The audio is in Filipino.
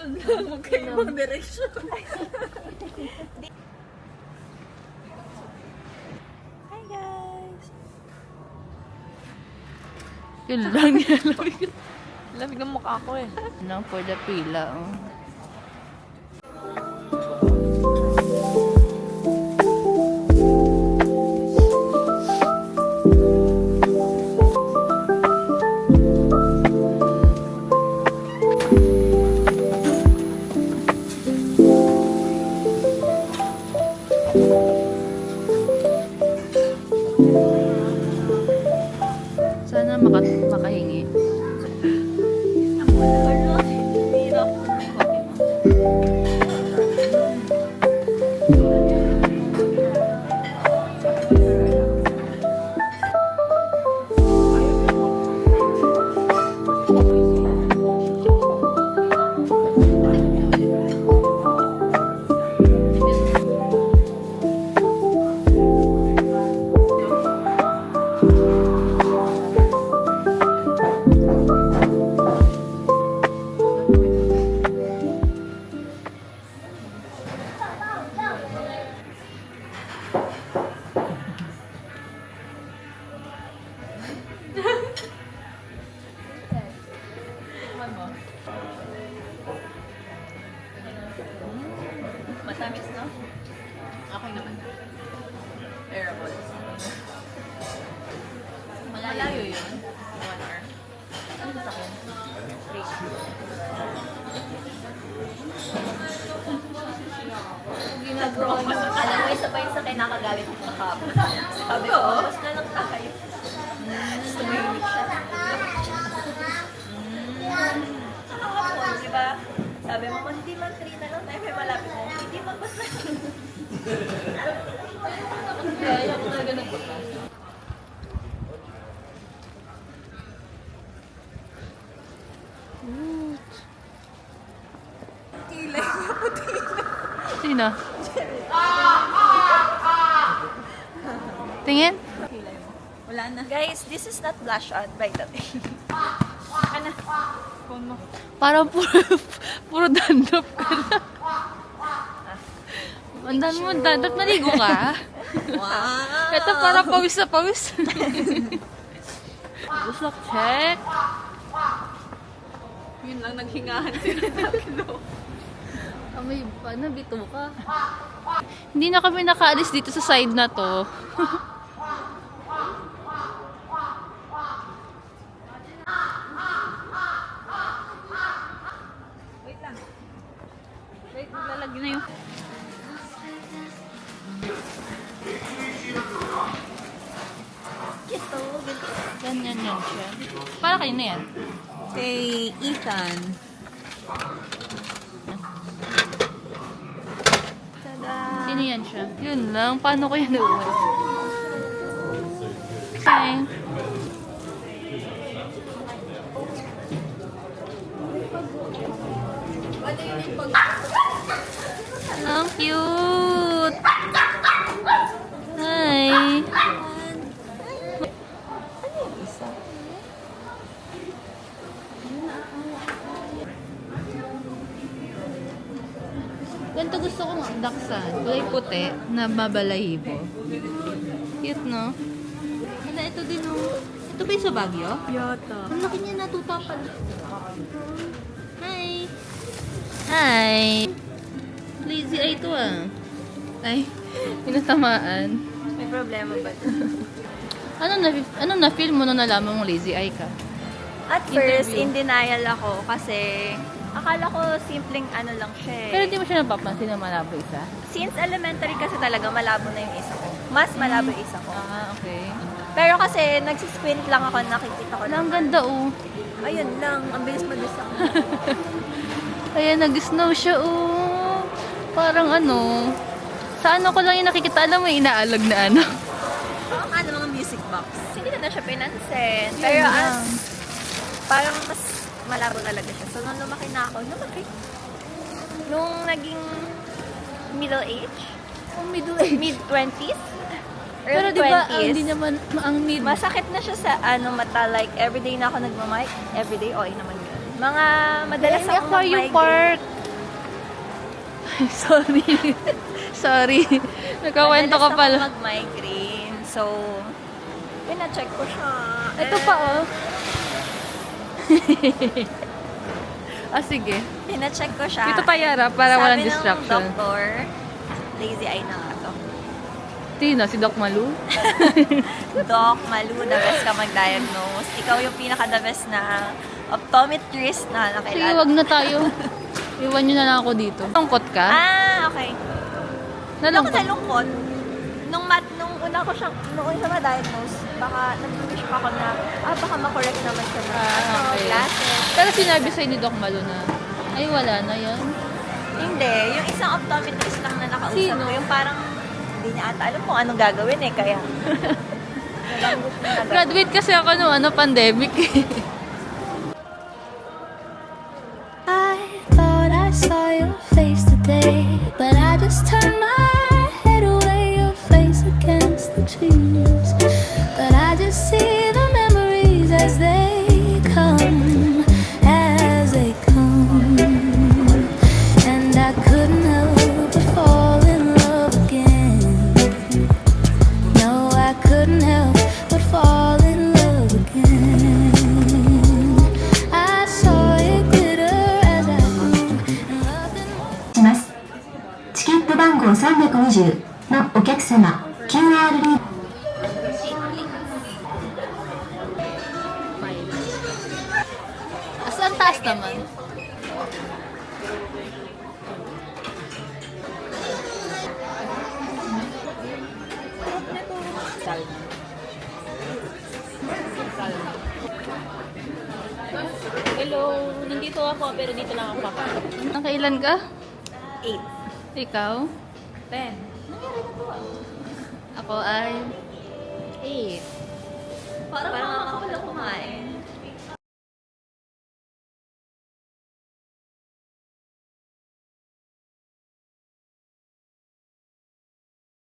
Magkaibang direksyon. Hi guys! Yun lang yan. Lamig ng mukha ko eh. Ano, for the pila. Oh. Sana makahingi. Matamis, no? Okay naman. Bearable. Malayo yun. 1 hour. Ano sa akin? 3. Ginagawa mo. Alam mo, isa pa yung sa kinakagalit ko kahapon. Sabi ko, mas na lang tayo. Sumimik siya. Nakakapon, di ba? Sabi mo, hindi man 3 na lang tayo, may malapit na. Hindi man basta. Kaya ako talaga nagpunta. Kilay niya puti na. Sino? Tingin? Kilay mo. Wala na. Guys, this is not blush on by the way. Ano? Phone mo. Parang puro dandruff ka na. Ang dami mo dandruff. Naligo ka? Wow! Ito parang pawis na pawis. Gusto check. Yun lang, naghingahan sila sa kilo. May paano, bito ka. Hindi na kami nakaalis dito sa side na to. Wait lang. Wait, maglalagyan na yung... Ito, ganito. Ganyan yan siya. Para kayo na yan. Kay Ethan. Tada! Sino yan siya? Yun lang. Paano ko yan nauwi? Okay. Ang cute! Hi! Ganito gusto ko mga daksan. Kulay puti na babalahibo. Cute, no? Ano, ito din, oh. Ito ba yung sa Baguio? Yata. Ang laki niya natutapal. Hi! Hi! Lazy eye to, ah. Ay, pinatamaan. May problema ba? Anong na-feel mo nung nalaman mong lazy eye ka? At first, Interview. in denial ako kasi akala ko simpleng ano lang siya eh. Pero di mo siya napapansin na malabo isa? Since elementary kasi talaga malabo na yung isa ko. Mas malabo yung isa ko. Ah, okay. Pero kasi nagsisquint lang ako, nakikita ko Wala, lang. ang ganda, oh. Ayun lang, ang bilis mag-isa ko. Ayan, nag-snow siya, oh. Parang ano, sa ano ko lang yung nakikita, alam mo, inaalag na ano. Parang ano mga music box. Hindi ko na siya pinansin. Yun Pero lang. parang mas malabo talaga siya. So, nung lumaki na ako, nung naging middle age, Middle age. mid-20s, Pero early di ba, 20s, hindi naman, ang mid. masakit na siya sa ano mata, like everyday na ako nagmamic. Everyday, okay naman yun. Mga madalas May akong aquarium mag-migraine. park. Sorry. Sorry. Nagkakwento ka Madalas pala. ako mag-migraine. So, pina-check ko siya. Ito pa, oh. Sige. Pina-check ko siya. Dito tayo harap para walang distraction. Sabi ng doktor, lazy eye na nga to. Tino, si Doc Malu. Doc Malu, the best ka mag-diagnose. Ikaw yung pinaka-the best na optometrist na Sige, nakilala. wag na tayo. Iwan nyo na lang ako dito. Nalungkot ka? Okay. Ako Nalungkot? nalungkot. Nung una ko siyang, nung una siya ma-diagnose, baka nag-wish pa ako na, baka ma-correct naman siya na Okay. glasses. Pero sinabi sa'yo ni Doc Malu na, ay wala na yan. Hindi, yung isang optometrist lang na nakausap Sino? ko, yung parang hindi niya ata alam kung anong gagawin kaya nalanggot na agad. Graduate kasi ako no, pandemic. I thought I saw your face today, but I just turned my head away, your face against the trees. But I just see the memories as they come, and I couldn't help but fall in love again. No, I couldn't help but fall in love again. I saw it glitter as I grew and loved it more. します。チケット番号320のお客様 QR リー Saan taas naman? Hello, nandito ako pero dito lang ako papasok. Nakailan ka? 8. Ikaw? 10. Ako ay 8. Parang